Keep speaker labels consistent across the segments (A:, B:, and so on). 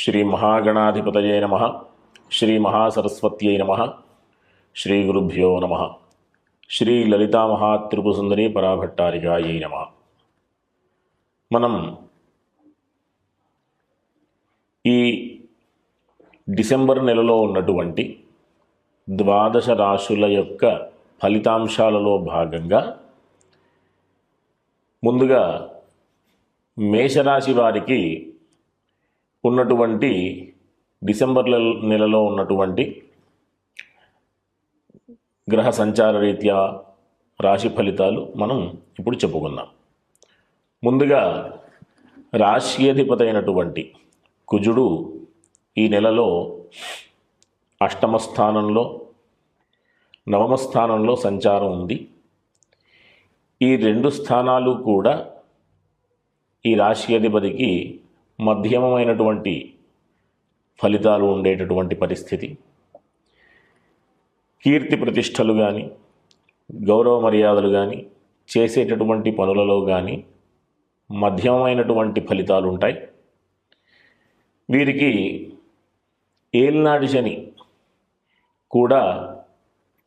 A: శ్రీ మహాగణాధిపతయే నమః. శ్రీ మహాసరస్వత్యై నమః. శ్రీ గురుభ్యో నమః. శ్రీ లలితా మహాత్రిపురసుందరి పరాభట్టారికాయై నమః. మనం ఈ డిసెంబర్ నెలలో ఉన్నటువంటి ద్వాదశ రాశుల యొక్క ఫలితాంశాలలో భాగంగా ముందుగా మేషరాశి వారికి ఉన్నటువంటి డిసెంబర్ నెలలో ఉన్నటువంటి గ్రహ సంచార రీత్యా రాశి ఫలితాలు మనం ఇప్పుడు చెప్పుకుందాం. ముందుగా రాశ్యాధిపతి అయినటువంటి కుజుడు ఈ నెలలో అష్టమ స్థానంలో నవమ స్థానంలో సంచారం ఉంది. ఈ రెండు స్థానాలు కూడా ఈ రాశ్యాధిపతికి మధ్యమమైనటువంటి ఫలితాలు ఉండేటటువంటి పరిస్థితి. కీర్తి ప్రతిష్టలు కానీ గౌరవ మర్యాదలు కానీ చేసేటటువంటి పనులలో కానీ మధ్యమైనటువంటి ఫలితాలు ఉంటాయి. వీరికి ఏలినాటి శని కూడా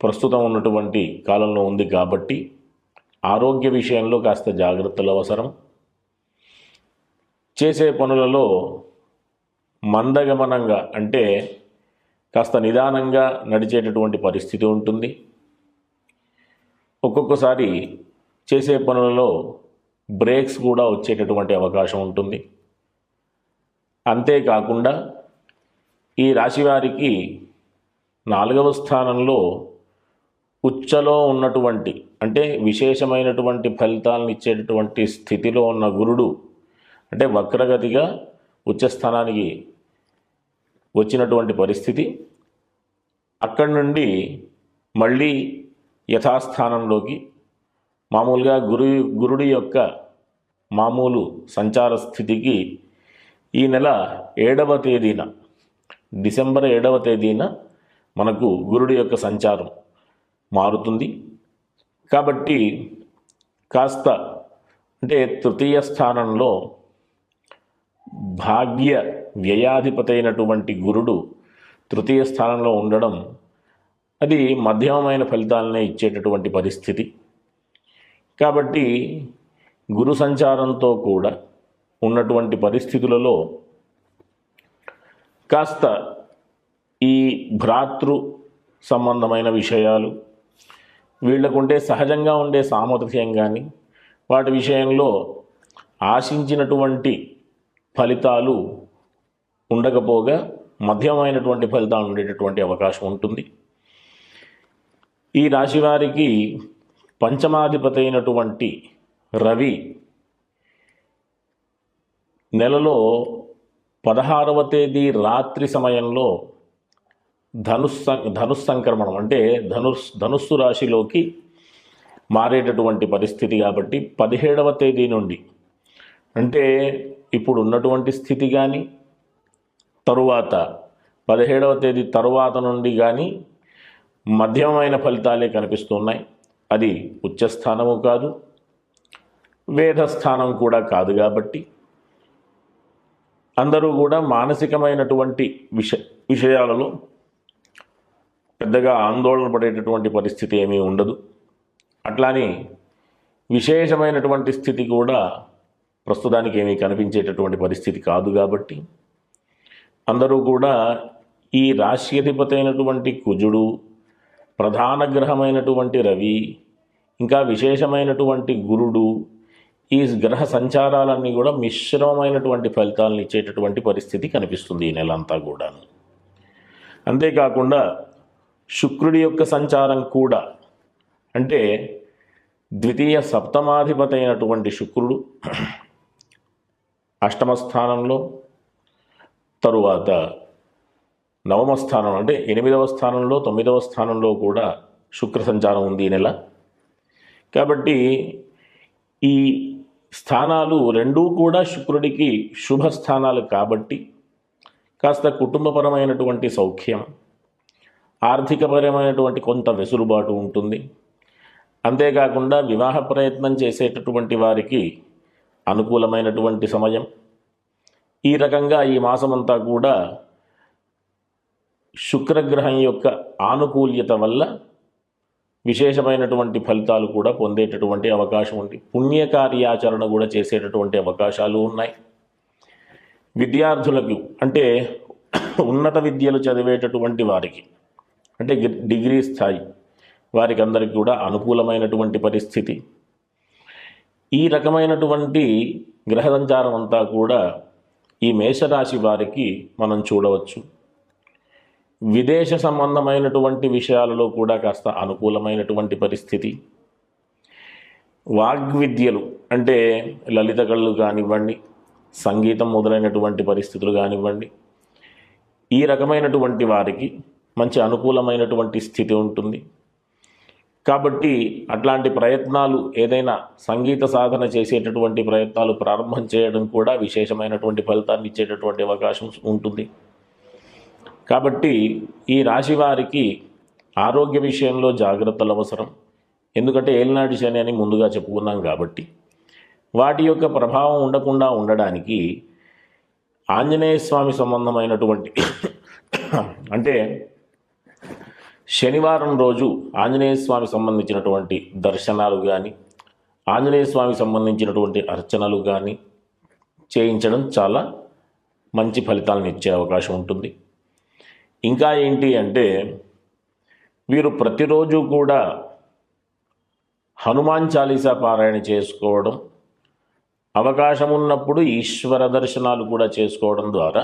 A: ప్రస్తుతం ఉన్నటువంటి కాలంలో ఉంది కాబట్టి ఆరోగ్య విషయంలో కాస్త జాగ్రత్తలు అవసరం. చేసే పనులలో మందగమనంగా అంటే కాస్త నిదానంగా నడిచేటటువంటి పరిస్థితి ఉంటుంది. ఒక్కొక్కసారి చేసే పనులలో బ్రేక్స్ కూడా వచ్చేటటువంటి అవకాశం ఉంటుంది. అంతేకాకుండా ఈ రాశి వారికి 4వ స్థానంలో ఉచ్చలో ఉన్నటువంటి అంటే విశేషమైనటువంటి ఫలితాలను ఇచ్చేటటువంటి స్థితిలో ఉన్న గురుడు అంటే వక్రగతిగా ఉచ్చస్థానానికి వచ్చినటువంటి పరిస్థితి. అక్కడి నుండి మళ్ళీ యథాస్థానంలోకి మామూలుగా గురుడి యొక్క మామూలు సంచార స్థితికి ఈ నెల 7వ తేదీన డిసెంబర్ 7వ తేదీన మనకు గురుడి యొక్క సంచారం మారుతుంది. కాబట్టి కాస్త అంటే తృతీయ స్థానంలో భాగ్య వ్యయాధిపతి అయినటువంటి గురుడు తృతీయ స్థానంలో ఉండడం అది మధ్యమమైన ఫలితాలనే ఇచ్చేటటువంటి పరిస్థితి. కాబట్టి గురు సంచారంతో కూడా ఉన్నటువంటి పరిస్థితులలో కాస్త ఈ భ్రాతృ సంబంధమైన విషయాలు వీళ్ళకుంటే సహజంగా ఉండే సామర్థ్యం కానీ వాటి విషయంలో ఆశించినటువంటి ఫలితాలు ఉండకపోగా మధ్యమైనటువంటి ఫలితాలు ఉండేటటువంటి అవకాశం ఉంటుంది. ఈ రాశి వారికి పంచమాధిపతి అయినటువంటి రవి నెలలో 16వ తేదీ రాత్రి సమయంలో ధనుస్సంక్రమణం అంటే ధనుస్సు రాశిలోకి మారేటటువంటి పరిస్థితి. కాబట్టి 17వ తేదీ నుండి అంటే ఇప్పుడు ఉన్నటువంటి స్థితి కానీ తరువాత 17వ తేదీ తరువాత నుండి కానీ మధ్యమైన ఫలితాలే కనిపిస్తున్నాయి. అది ఉచ్చస్థానము కాదు, వేదస్థానం కూడా కాదు. కాబట్టి అందరూ కూడా మానసికమైనటువంటి విషయాలలో పెద్దగా ఆందోళన పడేటటువంటి పరిస్థితి ఏమీ ఉండదు. అట్లానే విశేషమైనటువంటి స్థితి కూడా ప్రస్తుతానికి ఏమీ కనిపించేటటువంటి పరిస్థితి కాదు. కాబట్టి అందరూ కూడా ఈ రాశ్యాధిపతి అయినటువంటి కుజుడు, ప్రధాన గ్రహమైనటువంటి రవి, ఇంకా విశేషమైనటువంటి గురుడు, ఈ గ్రహ సంచారాలన్నీ కూడా మిశ్రమమైనటువంటి ఫలితాలను ఇచ్చేటటువంటి పరిస్థితి కనిపిస్తుంది ఈ నెలంతా కూడా. అంతేకాకుండా శుక్రుడి యొక్క సంచారం కూడా అంటే ద్వితీయ సప్తమాధిపతి అయినటువంటి శుక్రుడు అష్టమ స్థానంలో, తరువాత నవమ స్థానం అంటే 8వ స్థానంలో 9వ స్థానంలో కూడా శుక్ర సంచారం ఉంది ఈ నెల. కాబట్టి ఈ స్థానాలు రెండూ కూడా శుక్రుడికి శుభ స్థానాలు కాబట్టి కాస్త కుటుంబపరమైనటువంటి సౌఖ్యం, ఆర్థికపరమైనటువంటి కొంత వెసులుబాటు ఉంటుంది. అంతేకాకుండా వివాహ ప్రయత్నం చేసేటటువంటి వారికి అనుకూలమైనటువంటి సమయం. ఈ రకంగా ఈ మాసమంతా కూడా శుక్రగ్రహం యొక్క ఆనుకూల్యత వల్ల విశేషమైనటువంటి ఫలితాలు కూడా పొందేటటువంటి అవకాశం ఉంది. పుణ్యకార్యాచరణ కూడా చేసేటటువంటి అవకాశాలు ఉన్నాయి. విద్యార్థులకు అంటే ఉన్నత విద్యలు చదివేటటువంటి వారికి అంటే డిగ్రీ స్థాయి వారికి అందరికీ కూడా అనుకూలమైనటువంటి పరిస్థితి. ఈ రకమైనటువంటి గ్రహ సంచారం అంతా కూడా ఈ మేషరాశి వారికి మనం చూడవచ్చు. విదేశ సంబంధమైనటువంటి విషయాలలో కూడా కాస్త అనుకూలమైనటువంటి పరిస్థితి. వాగ్విద్యలు అంటే లలిత కళలు కానివ్వండి, సంగీతం మొదలైనటువంటి పరిస్థితులు కానివ్వండి, ఈ రకమైనటువంటి వారికి మంచి అనుకూలమైనటువంటి స్థితి ఉంటుంది. కాబట్టి అట్లాంటి ప్రయత్నాలు ఏదైనా సంగీత సాధన చేసేటటువంటి ప్రయత్నాలు ప్రారంభం చేయడం కూడా విశేషమైనటువంటి ఫలితాన్ని ఇచ్చేటటువంటి అవకాశం ఉంటుంది. కాబట్టి ఈ రాశి వారికి ఆరోగ్య విషయంలో జాగ్రత్తలు అవసరం. ఎందుకంటే ఏలినాటి శని అని ముందుగా చెప్పుకున్నాం కాబట్టి వాటి యొక్క ప్రభావం ఉండకుండా ఉండడానికి ఆంజనేయ స్వామి సంబంధమైనటువంటి అంటే శనివారం రోజు ఆంజనేయ స్వామి సంబంధించినటువంటి దర్శనాలు కానీ ఆంజనేయ స్వామి సంబంధించినటువంటి అర్చనలు కానీ చేయించడం చాలా మంచి ఫలితాలను ఇచ్చే అవకాశం ఉంటుంది. ఇంకా ఏంటి అంటే వీరు ప్రతిరోజు కూడా హనుమాన్ చాలీసా పారాయణ చేసుకోవడం, అవకాశం ఉన్నప్పుడు ఈశ్వర దర్శనాలు కూడా చేసుకోవడం ద్వారా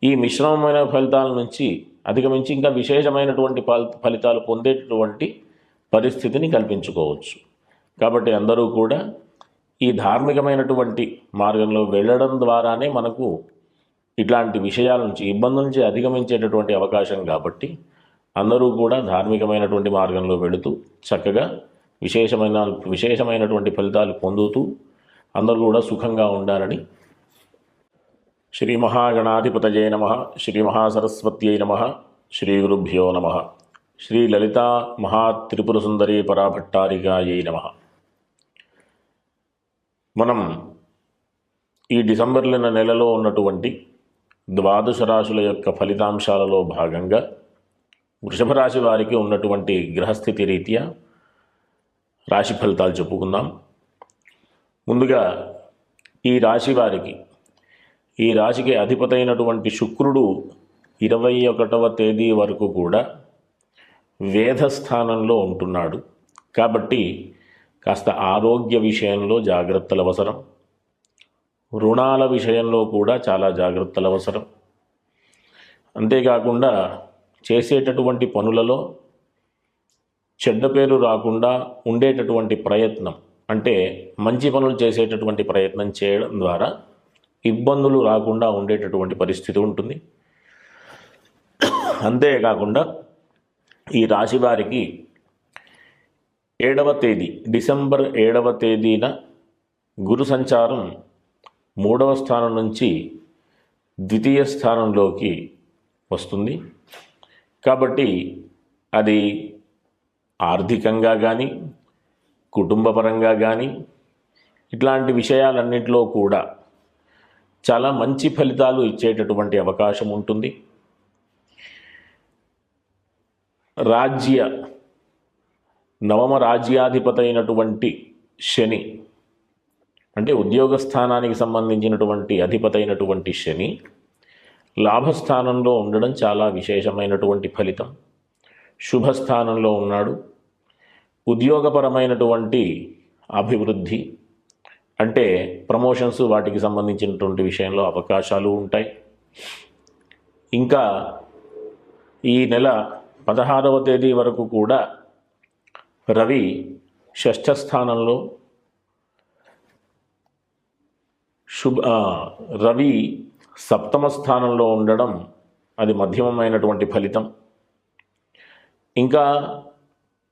A: ఈ మిశ్రమమైన ఫలితాల నుంచి అధిగమించి ఇంకా విశేషమైనటువంటి ఫలితాలు పొందేటటువంటి పరిస్థితిని కల్పించుకోవచ్చు. కాబట్టి అందరూ కూడా ఈ ధార్మికమైనటువంటి మార్గంలో వెళ్ళడం ద్వారానే మనకు ఇట్లాంటి విషయాల నుంచి ఇబ్బందుల నుంచి అధిగమించేటటువంటి అవకాశం. కాబట్టి అందరూ కూడా ధార్మికమైనటువంటి మార్గంలో వెళుతూ చక్కగా విశేషమైనటువంటి ఫలితాలు పొందుతూ అందరూ కూడా సుఖంగా ఉండాలని శ్రీ మహాగణాధిపతయే నమః, శ్రీ మహాసరస్వత్యై నమః, శ్రీ గురుభ్యో నమః, శ్రీ లలితా మహాత్రిపుర సుందరీ పరాభట్టారికాయై నమః. మనం ఈ డిసెంబర్ నెలలో ఉన్నటువంటి ద్వాదశ రాశుల యొక్క ఫలితాంశాలలో భాగంగా వృషభ రాశి వారికి ఉన్నటువంటి గ్రహస్థితి రీత్యా రాశి ఫలితాలు చెప్పుకుందాం. ముందుగా ఈ రాశికి అధిపతైనటువంటి శుక్రుడు 21వ తేదీ వరకు కూడా వేధస్థానంలో ఉంటున్నాడు. కాబట్టి కాస్త ఆరోగ్య విషయంలో జాగ్రత్తలు అవసరం. రుణాల విషయంలో కూడా చాలా జాగ్రత్తలు అవసరం. అంతేకాకుండా చేసేటటువంటి పనులలో చెడ్డ పేరు రాకుండా ఉండేటటువంటి ప్రయత్నం అంటే మంచి పనులు చేసేటటువంటి ప్రయత్నం చేయడం ద్వారా ఇబ్బందులు రాకుండా ఉండేటటువంటి పరిస్థితి ఉంటుంది. అంతేకాకుండా ఈ రాశి వారికి డిసెంబర్ 7వ తేదీన గురు సంచారం 3వ స్థానం నుంచి 2వ స్థానంలోకి వస్తుంది. కాబట్టి అది ఆర్థికంగా కానీ కుటుంబపరంగా కానీ ఇట్లాంటి విషయాలన్నింటిలో కూడా చాలా మంచి ఫలితాలు ఇచ్చేటటువంటి అవకాశం ఉంటుంది. నవమ రాజ్యాధిపతైనటువంటి శని అంటే ఉద్యోగ స్థానానికి సంబంధించినటువంటి అధిపతైనటువంటి శని లాభస్థానంలో ఉండడం చాలా విశేషమైనటువంటి ఫలితం. శుభస్థానంలో ఉన్నాడు. ఉద్యోగపరమైనటువంటి అభివృద్ధి అంటే ప్రమోషన్స్ వాటికి సంబంధించినటువంటి విషయంలో అవకాశాలు ఉంటాయి. ఇంకా ఈ నెల 16వ తేదీ వరకు కూడా రవి షష్ఠ స్థానంలో, రవి సప్తమ స్థానంలో ఉండడం అది మధ్యమమైనటువంటి ఫలితం. ఇంకా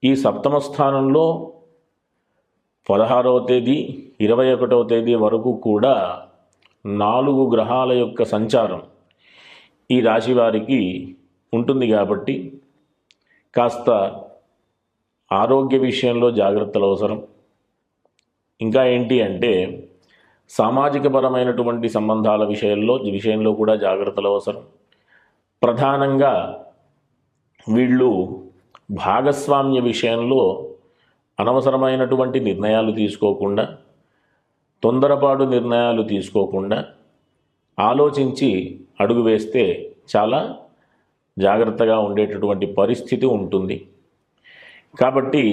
A: ఈ సప్తమ స్థానంలో 16వ తేదీ 21వ తేదీ వరకు కూడా 4 గ్రహాల యొక్క సంచారం ఈ రాశి వారికి ఉంటుంది. కాబట్టి కాస్త ఆరోగ్య విషయంలో జాగ్రత్తలు అవసరం. ఇంకా ఏంటి అంటే సామాజికపరమైనటువంటి సంబంధాల విషయంలో కూడా జాగ్రత్తలు అవసరం. ప్రధానంగా వీళ్ళు భాగస్వామ్య విషయంలో అనవసరమైనటువంటి నిర్ణయాలు తీసుకోకుండా, తొందరపాటు నిర్ణయాలు తీసుకోకుండా ఆలోచించి అడుగు వేస్తే చాలా జాగ్రత్తగా ఉండేటటువంటి పరిస్థితి ఉంటుంది. కాబట్టి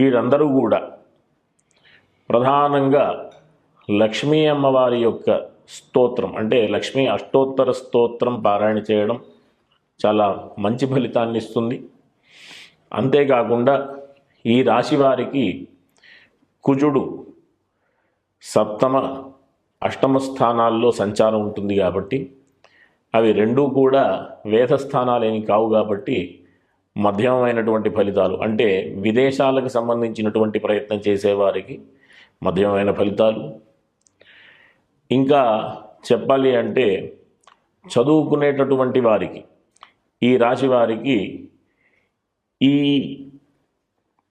A: వీరందరూ కూడా ప్రధానంగా లక్ష్మీ అమ్మవారి యొక్క స్తోత్రం, అంటే లక్ష్మీ అష్టోత్తర స్తోత్రం పారాయణ చేయడం చాలా మంచి ఫలితాన్ని ఇస్తుంది. అంతేకాకుండా ఈ రాశి వారికి కుజుడు సప్తమ అష్టమ స్థానాల్లో సంచారం ఉంటుంది కాబట్టి, అవి రెండూ కూడా వేద స్థానాలేమి కావు కాబట్టి మధ్యమైనటువంటి ఫలితాలు, అంటే విదేశాలకు సంబంధించినటువంటి ప్రయత్నం చేసేవారికి మధ్యమైన ఫలితాలు. ఇంకా చెప్పాలి అంటే చదువుకునేటటువంటి వారికి, ఈ రాశి వారికి ఈ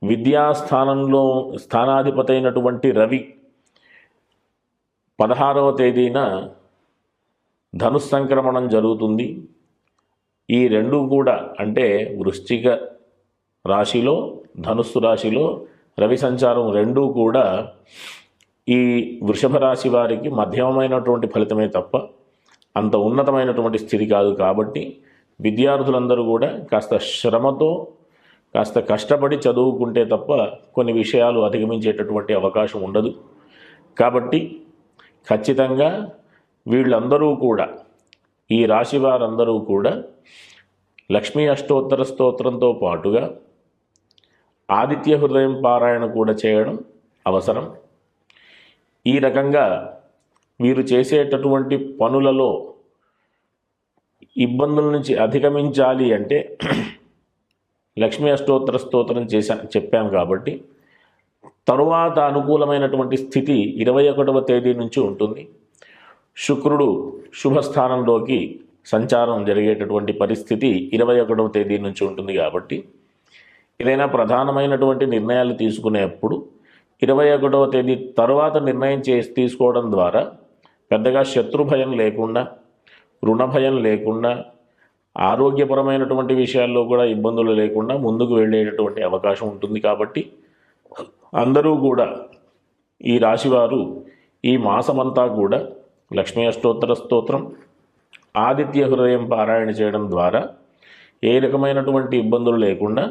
A: విద్యాస్థానంలో స్థానాధిపతి అయినటువంటి రవి 16వ తేదీన ధనుస్సంక్రమణం జరుగుతుంది. ఈ రెండు కూడా, అంటే వృశ్చిక రాశిలో ధనుస్సు రాశిలో రవి సంచారం రెండూ కూడా ఈ వృషభ రాశి వారికి మధ్యమైనటువంటి ఫలితమే తప్ప అంత ఉన్నతమైనటువంటి స్థితి కాదు. కాబట్టి విద్యార్థులందరూ కూడా కాస్త శ్రమతో, కాస్త కష్టపడి చదువుకుంటే తప్ప కొన్ని విషయాలు అధిగమించేటటువంటి అవకాశం ఉండదు. కాబట్టి ఖచ్చితంగా వీళ్ళందరూ కూడా, ఈ రాశి వారందరూ కూడా లక్ష్మీ అష్టోత్తర స్తోత్రంతో పాటుగా ఆదిత్య హృదయం పారాయణ కూడా చేయడం అవసరం. ఈ రకంగా వీరు చేసేటటువంటి పనులలో ఇబ్బందుల నుంచి అధిగమించాలి అంటే లక్ష్మీ అష్టోత్తర స్తోత్రం చెప్పాం కాబట్టి తరువాత అనుకూలమైనటువంటి స్థితి 21వ తేదీ నుంచి ఉంటుంది. శుక్రుడు శుభస్థానంలోకి సంచారం జరిగేటటువంటి పరిస్థితి 21వ తేదీ నుంచి ఉంటుంది. కాబట్టి ఏదైనా ప్రధానమైనటువంటి నిర్ణయాలు తీసుకునేప్పుడు 21వ తేదీ తర్వాత నిర్ణయం తీసుకోవడం ద్వారా పెద్దగా శత్రు భయం లేకుండా, రుణ భయం లేకుండా, ఆరోగ్యపరమైనటువంటి విషయాల్లో కూడా ఇబ్బందులు లేకుండా ముందుకు వెళ్ళేటటువంటి అవకాశం ఉంటుంది. కాబట్టి అందరూ కూడా ఈ రాశివారు ఈ మాసమంతా కూడా లక్ష్మీ అష్టోత్తర స్తోత్రం, ఆదిత్య హృదయం పారాయణ చేయడం ద్వారా ఏ రకమైనటువంటి ఇబ్బందులు లేకుండా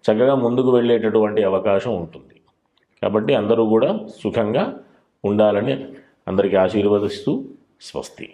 A: చక్కగా ముందుకు వెళ్ళేటటువంటి అవకాశం ఉంటుంది. కాబట్టి అందరూ కూడా సుఖంగా ఉండాలని అందరికీ ఆశీర్వదిస్తూ స్వస్తి.